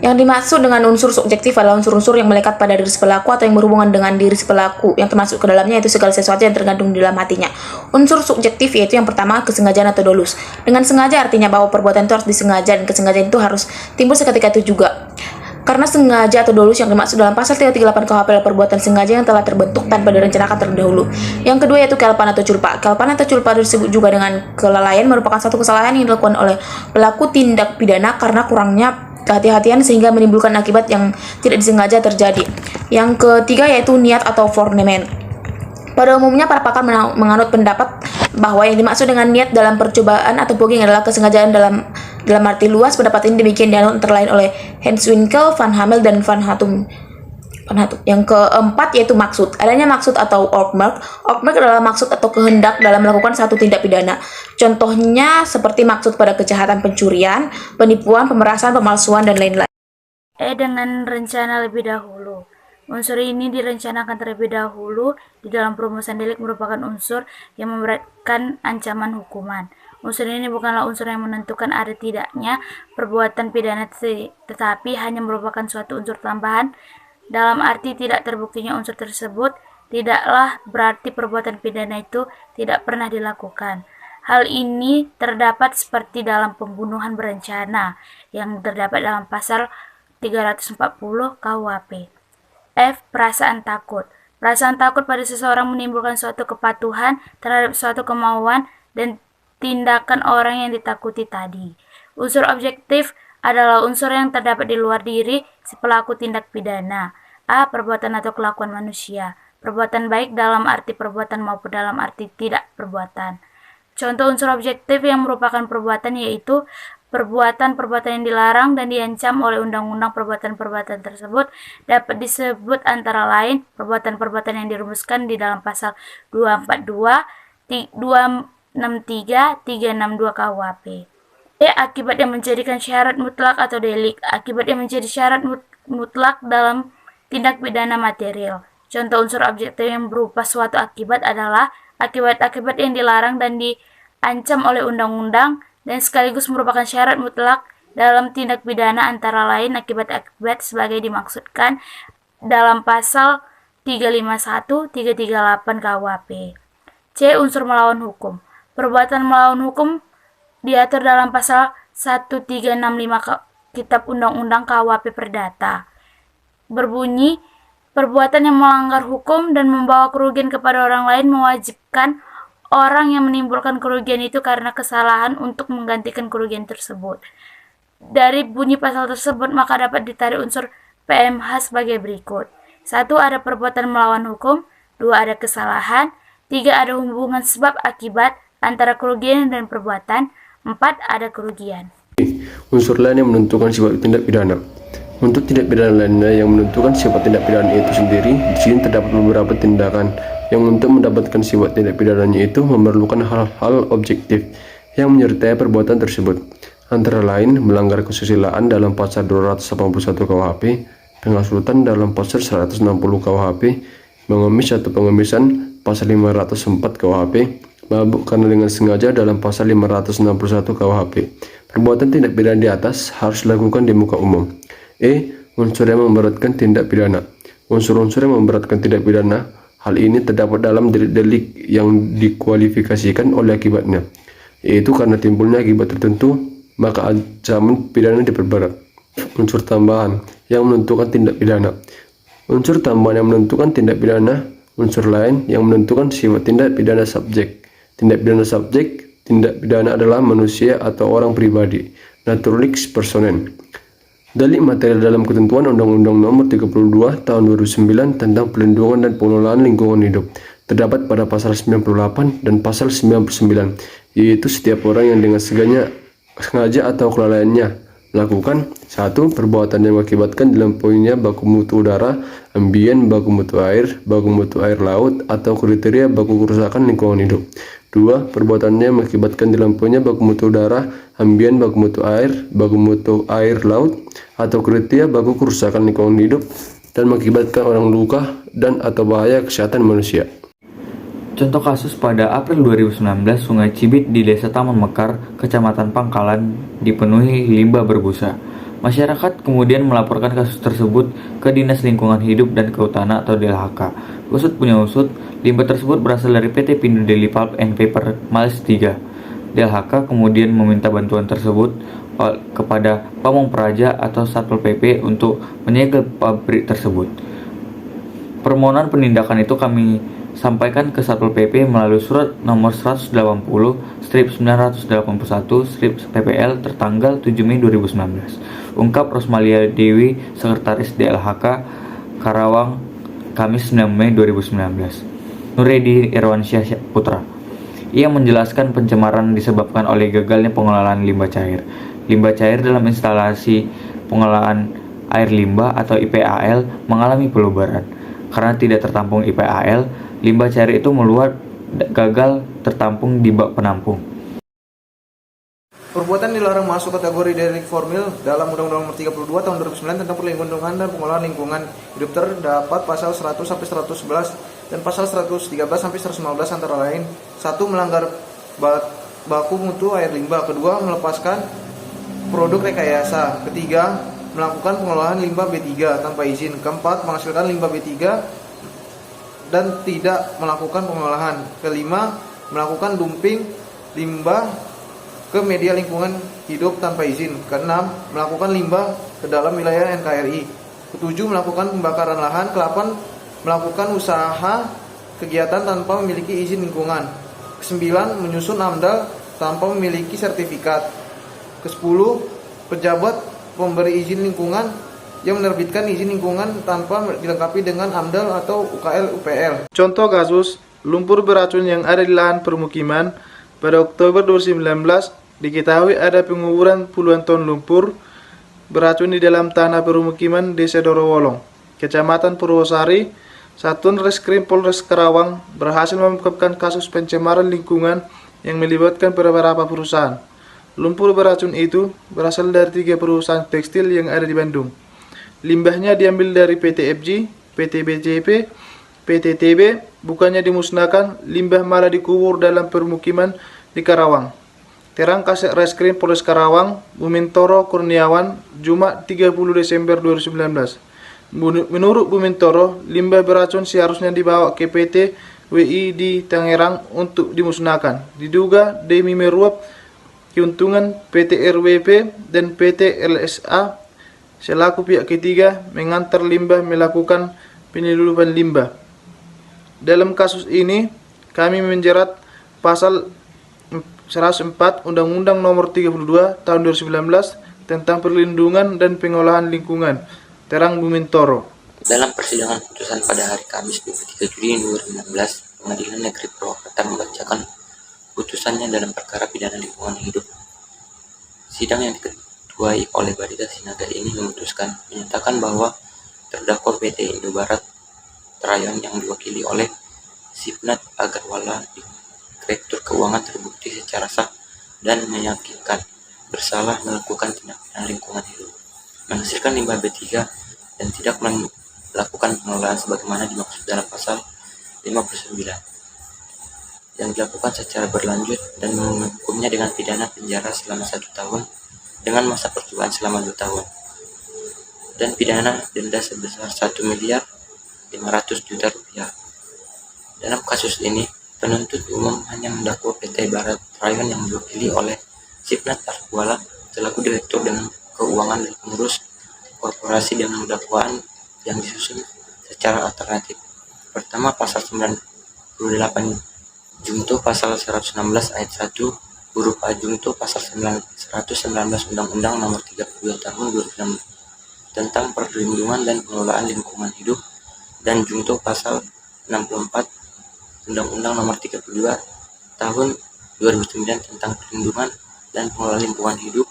Yang dimaksud dengan unsur subjektif adalah unsur-unsur yang melekat pada diri si pelaku atau yang berhubungan dengan diri si pelaku, yang termasuk ke dalamnya itu segala sesuatu yang tergantung di dalam hatinya. Unsur subjektif yaitu yang pertama kesengajaan atau dolus. Dengan sengaja artinya bahwa perbuatan itu harus disengaja dan kesengajaan itu harus timbul seketika itu juga. Karena sengaja atau dolus yang dimaksud dalam pasal 338 KUHP adalah perbuatan sengaja yang telah terbentuk tanpa direncanakan terlebih dahulu. Yang kedua yaitu kealpaan atau culpa. Kealpaan atau culpa disebut juga dengan kelalaian, merupakan satu kesalahan yang dilakukan oleh pelaku tindak pidana karena kurangnya kehati-hatian sehingga menimbulkan akibat yang tidak disengaja terjadi. Yang ketiga yaitu niat atau foreknowledge. Pada umumnya para pakar menganut pendapat bahwa yang dimaksud dengan niat dalam percobaan atau fogging adalah kesengajaan dalam arti luas. Pendapat ini demikian dianut antara lain oleh Hans Winkel, Van Hamel, dan Van Hatum. Yang keempat yaitu maksud. Adanya maksud atau oogmerk. Oogmerk adalah maksud atau kehendak dalam melakukan satu tindak pidana. Contohnya seperti maksud pada kejahatan pencurian, penipuan, pemerasan, pemalsuan, dan lain-lain. Dengan rencana lebih dahulu. Unsur ini direncanakan terlebih dahulu di dalam perumusan delik merupakan unsur yang memberatkan ancaman hukuman. Unsur ini bukanlah unsur yang menentukan ada tidaknya perbuatan pidana, tetapi hanya merupakan suatu unsur tambahan. Dalam arti tidak terbuktinya unsur tersebut tidaklah berarti perbuatan pidana itu tidak pernah dilakukan. Hal ini terdapat seperti dalam pembunuhan berencana yang terdapat dalam pasal 340 KUHP. F. Perasaan takut. Perasaan takut pada seseorang menimbulkan suatu kepatuhan terhadap suatu kemauan dan tindakan orang yang ditakuti tadi. Unsur objektif adalah unsur yang terdapat di luar diri si pelaku tindak pidana. A. Perbuatan atau kelakuan manusia. Perbuatan baik dalam arti perbuatan maupun dalam arti tidak perbuatan. Contoh unsur objektif yang merupakan perbuatan yaitu perbuatan-perbuatan yang dilarang dan diancam oleh undang-undang. Perbuatan-perbuatan tersebut dapat disebut antara lain perbuatan-perbuatan yang dirumuskan di dalam pasal 242, 263, 362 KUHP. Akibat yang menjadikan syarat mutlak atau delik. Akibat yang menjadi syarat mutlak dalam tindak pidana material. Contoh unsur objektif yang berupa suatu akibat adalah akibat-akibat yang dilarang dan diancam oleh undang-undang dan sekaligus merupakan syarat mutlak dalam tindak pidana, antara lain akibat-akibat sebagai dimaksudkan dalam pasal 351, 338 KUHP. C. Unsur melawan hukum. Perbuatan melawan hukum diatur dalam pasal 1365 Kitab Undang-Undang KUHP Perdata. Berbunyi, perbuatan yang melanggar hukum dan membawa kerugian kepada orang lain mewajibkan orang yang menimbulkan kerugian itu karena kesalahan untuk menggantikan kerugian tersebut. Dari bunyi pasal tersebut maka dapat ditarik unsur PMH sebagai berikut. 1. Ada perbuatan melawan hukum. 2. Ada kesalahan. 3. Ada hubungan sebab akibat antara kerugian dan perbuatan. 4. Ada kerugian. Unsur lain yang menentukan sifat tindak pidana. Untuk tindak pidana lainnya yang menentukan sifat tindak pidana itu sendiri, di sini terdapat beberapa tindakan yang untuk mendapatkan sifat tindak pidananya itu memerlukan hal-hal objektif yang menyertai perbuatan tersebut. Antara lain melanggar kesusilaan dalam pasal 281 KUHP, penghasutan dalam pasal 160 KUHP, mengemis atau pengemisan pasal 504 KUHP, mabuk karena dengan sengaja dalam pasal 561 KUHP. Perbuatan tindak pidana di atas harus dilakukan di muka umum. Unsur yang memberatkan tindak pidana. Unsur-unsur yang memberatkan tindak pidana, hal ini terdapat dalam delik yang dikualifikasikan oleh akibatnya, yaitu karena timbulnya akibat tertentu, maka ancaman pidana diperberat. Unsur tambahan yang menentukan tindak pidana. Unsur tambahan yang menentukan tindak pidana, unsur lain yang menentukan sifat tindak pidana subjek. Tindak pidana subjek, tindak pidana adalah manusia atau orang pribadi, naturalix personen. Delik material dalam ketentuan Undang-Undang Nomor 32 Tahun 2009 tentang Perlindungan dan Pengelolaan Lingkungan Hidup terdapat pada pasal 98 dan pasal 99, yaitu setiap orang yang dengan sengaja atau kelalaiannya melakukan 1. Perbuatan yang mengakibatkan dilampauinya baku mutu udara, ambien, baku mutu air laut, atau kriteria baku kerusakan lingkungan hidup. 2. Perbuatannya mengakibatkan dilampauinya baku mutu udara, ambien, baku mutu air laut, atau kriteria baku kerusakan lingkungan hidup dan mengakibatkan orang luka dan atau bahaya kesehatan manusia. Contoh kasus pada April 2019, Sungai Cibit di Desa Taman Mekar, Kecamatan Pangkalan, dipenuhi limbah berbusa. Masyarakat kemudian melaporkan kasus tersebut ke Dinas Lingkungan Hidup dan Kehutanan atau DLHK. Usut punya usut, limbah tersebut berasal dari PT Pindo Daily Pulp and Paper Males 3. DLHK kemudian meminta bantuan tersebut kepada Pamong Praja atau Satpol PP untuk menyegel pabrik tersebut. Permohonan penindakan itu kami sampaikan ke Satpol PP melalui surat nomor 180/981/PPL tertanggal 7 Mei 2019. Ungkap Rosmalia Dewi, Sekretaris DLHK Karawang, Kamis 9 Mei 2019. Nuredi Irwansyah Putra. Ia menjelaskan pencemaran disebabkan oleh gagalnya pengelolaan limbah cair. Limbah cair dalam instalasi pengolahan air limbah atau IPAL mengalami pelubaran. Karena tidak tertampung IPAL, limbah cair itu meluap gagal tertampung di bak penampung. Perbuatan dilarang masuk kategori delik formil dalam Undang-Undang Nomor 32 Tahun 2009 tentang Perlindungan dan Pengelolaan Lingkungan Hidup terdapat pasal 100 sampai 111 dan pasal 113 sampai 115 antara lain. 1. Melanggar baku mutu air limbah. Kedua, melepaskan produk rekayasa. Ketiga, melakukan pengolahan limbah B3 tanpa izin. Keempat, menghasilkan limbah B3 dan tidak melakukan pengolahan. Kelima, melakukan dumping limbah ke media lingkungan hidup tanpa izin. Keenam, melakukan limbah ke dalam wilayah NKRI. Ketujuh, melakukan pembakaran lahan. Kelapan, melakukan usaha kegiatan tanpa memiliki izin lingkungan. Kesembilan, menyusun AMDAL tanpa memiliki sertifikat. Kesepuluh, pejabat pemberi izin lingkungan yang menerbitkan izin lingkungan tanpa dilengkapi dengan AMDAL atau UKL UPL. Contoh kasus lumpur beracun yang ada di lahan permukiman. Pada Oktober 2019 diketahui ada penguburan puluhan ton lumpur beracun di dalam tanah permukiman Desa Dorowolong, Kecamatan Purwosari. Satuan Reskrim Polres Karawang berhasil mengungkapkan kasus pencemaran lingkungan yang melibatkan beberapa perusahaan. Lumpur beracun itu berasal dari 3 perusahaan tekstil yang ada di Bandung. Limbahnya diambil dari PT FG, PT BJP, PT TB, bukannya dimusnahkan, limbah malah dikubur dalam permukiman di Karawang. Terang Kasek Reskrim Polres Karawang, Bumintoro Kurniawan, Jumat 30 Desember 2019. Menurut Bumintoro, limbah beracun seharusnya dibawa ke PT WI di Tangerang untuk dimusnahkan. Diduga demi meruap keuntungan PT RWP dan PT LSA selaku pihak ketiga mengantar limbah melakukan penyelundupan limbah. Dalam kasus ini, kami menjerat pasal 104 Undang-Undang Nomor 32 Tahun 2019 tentang Perlindungan dan Pengolahan Lingkungan. Terang Bumintoro. Dalam persidangan putusan pada hari Kamis 23 Juli 2016, Pengadilan Negeri Purwakarta membacakan putusannya dalam perkara pidana lingkungan hidup. Sidang yang diketuai oleh Barita Sinaga ini menyatakan bahwa terdakwa PT Indobarat Trayon yang diwakili oleh Sipnat Agarwala, Direktur Keuangan, terbukti secara sah dan meyakinkan bersalah melakukan tindak pidana lingkungan hidup, menghasilkan limbah B3 dan tidak melakukan pengelolaan sebagaimana dimaksud dalam pasal 59 yang dilakukan secara berlanjut dan menghukumnya dengan pidana penjara selama 1 tahun dengan masa percobaan selama 2 tahun dan pidana denda sebesar 1.500.000.000 rupiah. Dalam kasus ini, penuntut umum hanya mendakwa PT Barat Trayon yang diwakili oleh Sipnat Agarwala selaku Direktur dengan Keuangan dan Pengurus Korporasi dengan dakwaan yang disusun secara alternatif. Pertama, pasal 98 Junto pasal 116 ayat 1 huruf A Junto pasal 119 Undang-Undang Nomor 32 Tahun 2006 tentang Perlindungan dan Pengelolaan Lingkungan Hidup dan Junto pasal 64 Undang-Undang Nomor 32 Tahun 2009 tentang Perlindungan dan Pengelolaan Lingkungan Hidup